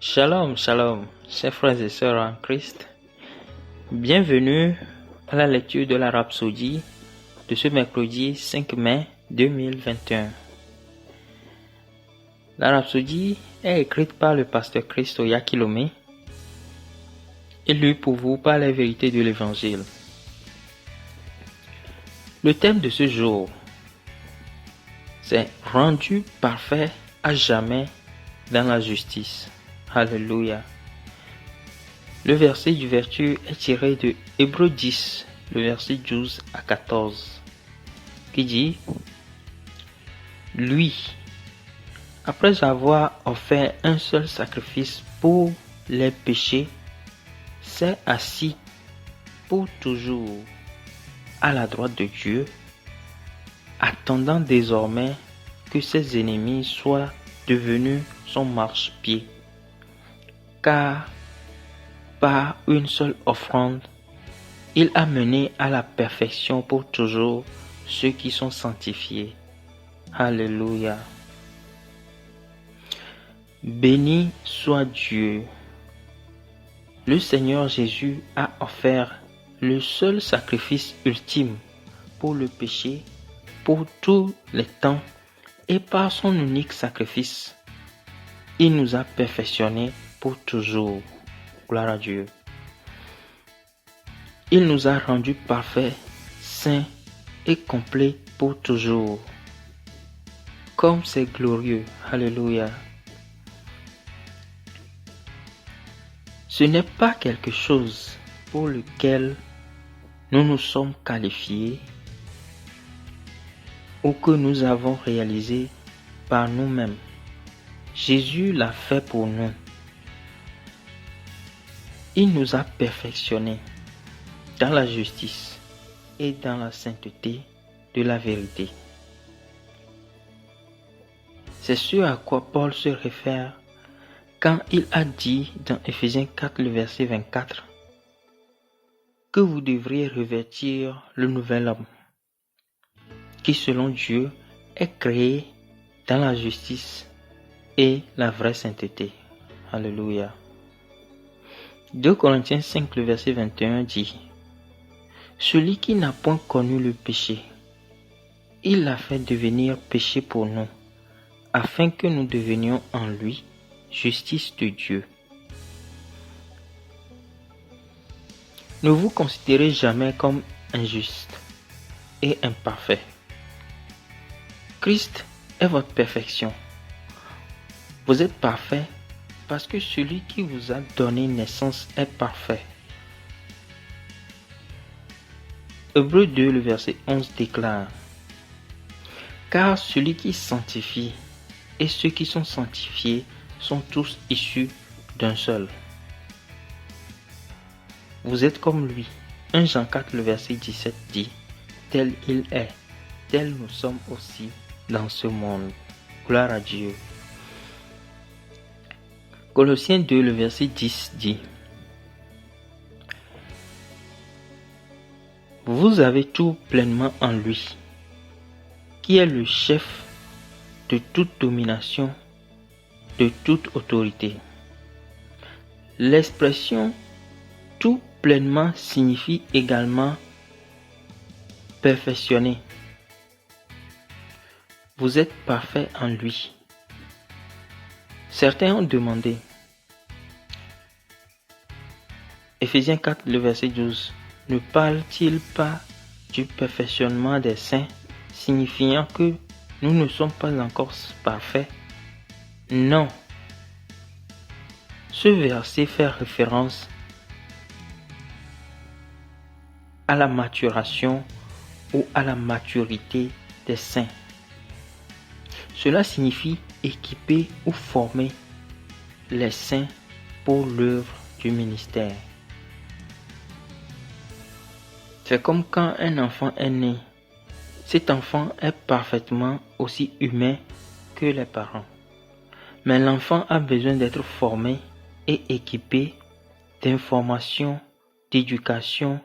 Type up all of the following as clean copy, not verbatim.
Shalom, shalom, chers frères et sœurs en Christ. Bienvenue à la lecture de la Rhapsodie de ce mercredi 5 mai 2021. La Rhapsodie est écrite par le pasteur Christo Yakilome et lue pour vous par les vérités de l'Évangile. Le thème de ce jour, c'est « Rendu parfait à jamais dans la justice ». Alléluia. Le verset du vertu est tiré de Hébreux 10, le verset 12 à 14, qui dit « Lui, après avoir offert un seul sacrifice pour les péchés, s'est assis pour toujours à la droite de Dieu, attendant désormais que ses ennemis soient devenus son marchepied. Car par une seule offrande, il a mené à la perfection pour toujours ceux qui sont sanctifiés. Alléluia. Béni soit Dieu. Le Seigneur Jésus a offert le seul sacrifice ultime pour le péché, pour tous les temps, et par son unique sacrifice, il nous a perfectionnés pour toujours. Gloire à Dieu. Il nous a rendus parfaits, saints et complets pour toujours. Comme c'est glorieux. Alléluia. Ce n'est pas quelque chose pour lequel nous nous sommes qualifiés ou que nous avons réalisé par nous-mêmes. Jésus l'a fait pour nous. Il nous a perfectionnés dans la justice et dans la sainteté de la vérité. C'est ce à quoi Paul se réfère quand il a dit dans Éphésiens 4, le verset 24, que vous devriez revêtir le nouvel homme, qui selon Dieu est créé dans la justice et la vraie sainteté. Alléluia. 2 Corinthiens 5, le verset 21 dit « Celui qui n'a point connu le péché, il l'a fait devenir péché pour nous, afin que nous devenions en lui justice de Dieu. » Ne vous considérez jamais comme injuste et imparfait. Christ est votre perfection. Vous êtes parfait parce que celui qui vous a donné naissance est parfait. Hébreux 2, le verset 11 déclare « Car celui qui sanctifie et ceux qui sont sanctifiés sont tous issus d'un seul. » Vous êtes comme lui. 1 Jean 4, le verset 17 dit « Tel il est, tel nous sommes aussi dans ce monde. » Gloire à Dieu. Colossiens 2, le verset 10 dit « Vous avez tout pleinement en lui, qui est le chef de toute domination, de toute autorité. » L'expression « tout pleinement » signifie également « perfectionné ». Vous êtes parfait en lui. Certains ont demandé, Éphésiens 4, le verset 12, ne parle-t-il pas du perfectionnement des saints, signifiant que nous ne sommes pas encore parfaits? Non. Ce verset fait référence à la maturation ou à la maturité des saints. Cela signifie équiper ou former les saints pour l'œuvre du ministère. C'est comme quand un enfant est né. Cet enfant est parfaitement aussi humain que les parents. Mais l'enfant a besoin d'être formé et équipé d'informations, d'éducation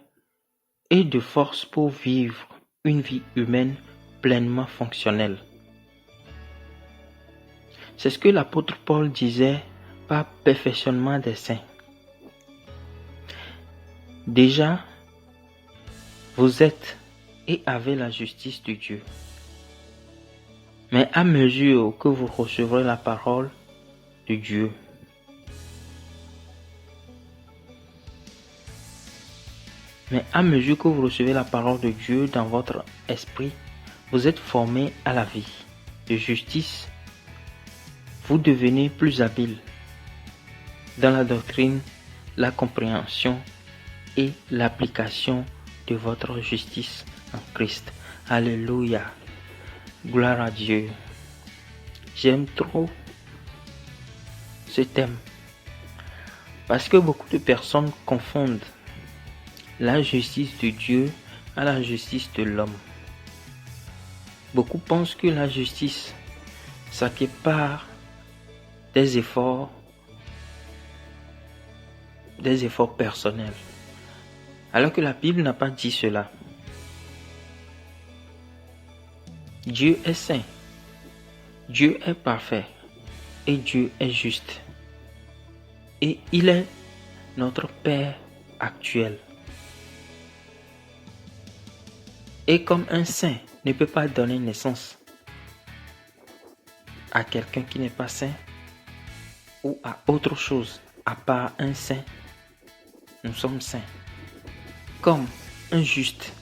et de force pour vivre une vie humaine pleinement fonctionnelle. C'est ce que l'apôtre Paul disait par perfectionnement des saints. Déjà, vous êtes et avez la justice de Dieu. Mais à mesure que vous recevrez la parole de Dieu, dans votre esprit, vous êtes formés à la vie de justice. Vous devenez plus habile dans la doctrine, la compréhension et l'application de votre justice en Christ. Alléluia. Gloire à Dieu. J'aime trop ce thème parce que beaucoup de personnes confondent la justice de Dieu à la justice de l'homme. Beaucoup pensent que la justice s'acquiert des efforts personnels, alors que la Bible n'a pas dit cela. Dieu est saint, Dieu est parfait et Dieu est juste. Et il est notre Père actuel. Et comme un saint ne peut pas donner naissance à quelqu'un qui n'est pas saint ou à autre chose à part un saint, nous sommes saints. Comme un juste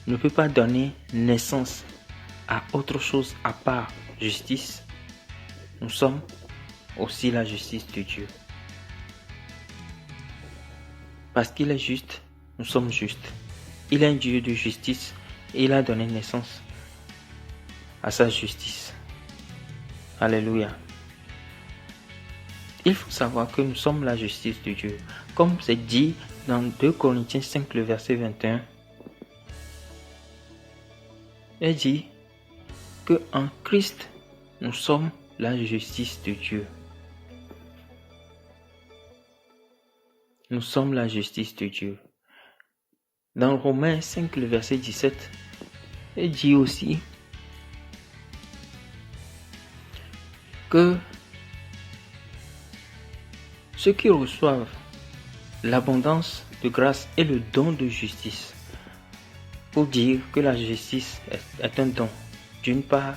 ne peut pas donner naissance à autre chose à part justice, nous sommes aussi la justice de Dieu. Parce qu'il est juste, nous sommes justes. Il est un Dieu de justice et il a donné naissance à sa justice. Alléluia. Il faut savoir que nous sommes la justice de Dieu. Comme c'est dit dans 2 Corinthiens 5, le verset 21, il dit que en Christ, nous sommes la justice de Dieu. Nous sommes la justice de Dieu. Dans Romains 5, le verset 17, il dit aussi que ceux qui reçoivent l'abondance de grâce et le don de justice, pour dire que la justice est un don, d'une part,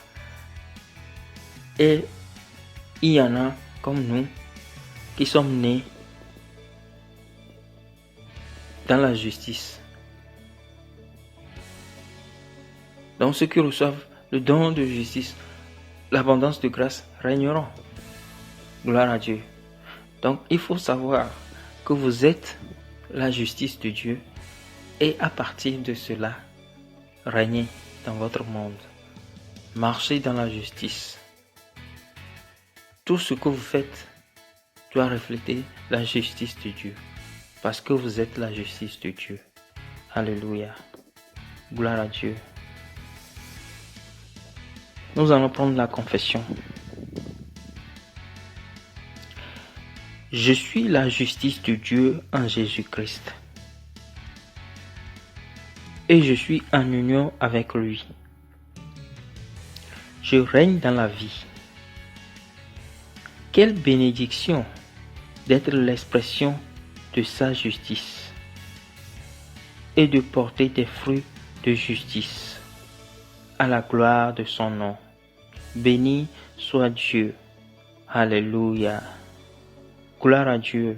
et il y en a comme nous qui sommes nés dans la justice. Donc ceux qui reçoivent le don de justice, l'abondance de grâce régneront. Gloire à Dieu. Donc il faut savoir que vous êtes la justice de Dieu et à partir de cela, régnez dans votre monde. Marchez dans la justice. Tout ce que vous faites doit refléter la justice de Dieu parce que vous êtes la justice de Dieu. Alléluia. Gloire à Dieu. Nous allons prendre la confession. Je suis la justice de Dieu en Jésus-Christ. Et je suis en union avec lui. Je règne dans la vie. Quelle bénédiction d'être l'expression de sa justice et de porter des fruits de justice à la gloire de son nom. Béni soit Dieu. Alléluia. Gloire à Dieu.